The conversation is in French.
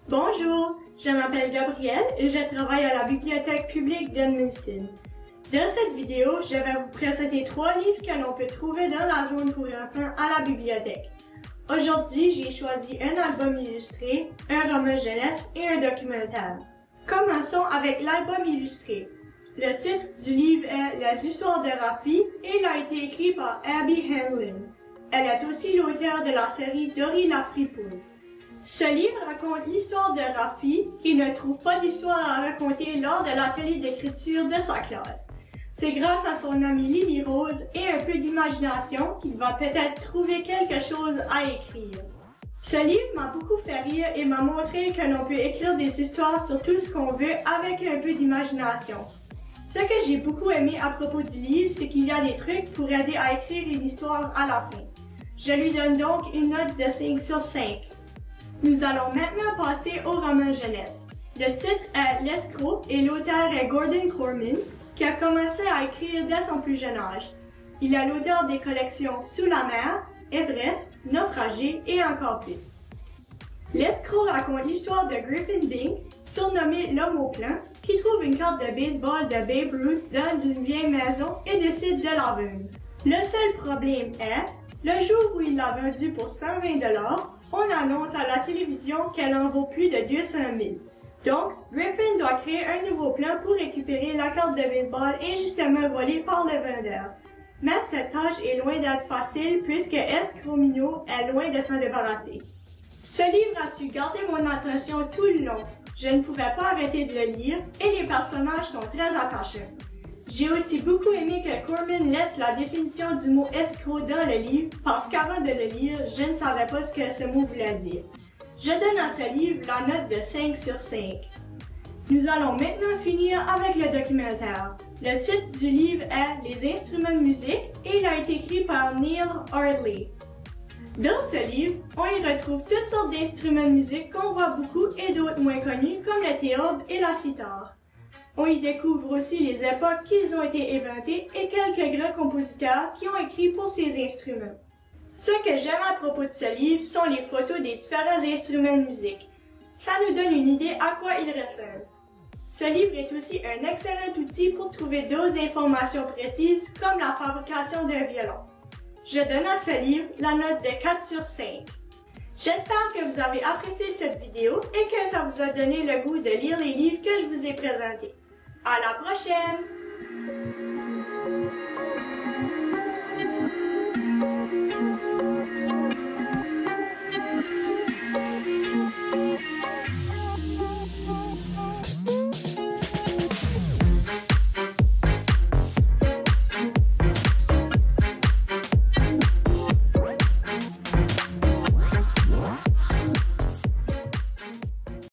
Bonjour, je m'appelle Gabrielle et je travaille à la Bibliothèque publique d'Edmundston. Dans cette vidéo, je vais vous présenter 3 livres que l'on peut trouver dans la zone pour enfants à la bibliothèque. Aujourd'hui, j'ai choisi un album illustré, un roman jeunesse et un documentaire. Commençons avec l'album illustré. Le titre du livre est Les histoires de Rafi et il a été écrit par Abby Hanlon. Elle est aussi l'auteure de la série Dory la fripouille. Ce livre raconte l'histoire de Rafi qui ne trouve pas d'histoire à raconter lors de l'atelier d'écriture de sa classe. C'est grâce à son amie Lily Rose et un peu d'imagination qu'il va peut-être trouver quelque chose à écrire. Ce livre m'a beaucoup fait rire et m'a montré que l'on peut écrire des histoires sur tout ce qu'on veut avec un peu d'imagination. Ce que j'ai beaucoup aimé à propos du livre, c'est qu'il y a des trucs pour aider à écrire une histoire à la fin. Je lui donne donc une note de 5 sur 5. Nous allons maintenant passer au roman jeunesse. Le titre est L'escroc et l'auteur est Gordon Korman, qui a commencé à écrire dès son plus jeune âge. Il est l'auteur des collections Sous la mer, Everest, Naufragé et encore plus. L'escroc raconte l'histoire de Griffin Dink, surnommé l'homme au plan, qui trouve une carte de baseball de Babe Ruth dans une vieille maison et décide de la vendre. Le seul problème est, le jour où il l'a vendue pour 120 $, on annonce à la télévision qu'elle en vaut plus de 200 000. Donc, Griffin doit créer un nouveau plan pour récupérer la carte de baseball injustement volée par le vendeur. Mais cette tâche est loin d'être facile puisque Escromino est loin de s'en débarrasser. Ce livre a su garder mon attention tout le long. Je ne pouvais pas arrêter de le lire et les personnages sont très attachants. J'ai aussi beaucoup aimé que Korman laisse la définition du mot escroc dans le livre parce qu'avant de le lire, je ne savais pas ce que ce mot voulait dire. Je donne à ce livre la note de 5 sur 5. Nous allons maintenant finir avec le documentaire. Le titre du livre est Les instruments de musique et il a été écrit par Neil Ardley. Dans ce livre, on y retrouve toutes sortes d'instruments de musique qu'on voit beaucoup et d'autres moins connus comme le théorbe et la sitar. On y découvre aussi les époques qu'ils ont été inventés et quelques grands compositeurs qui ont écrit pour ces instruments. Ce que j'aime à propos de ce livre sont les photos des différents instruments de musique. Ça nous donne une idée à quoi ils ressemblent. Ce livre est aussi un excellent outil pour trouver d'autres informations précises comme la fabrication d'un violon. Je donne à ce livre la note de 4 sur 5. J'espère que vous avez apprécié cette vidéo et que ça vous a donné le goût de lire les livres que je vous ai présentés. À la prochaine!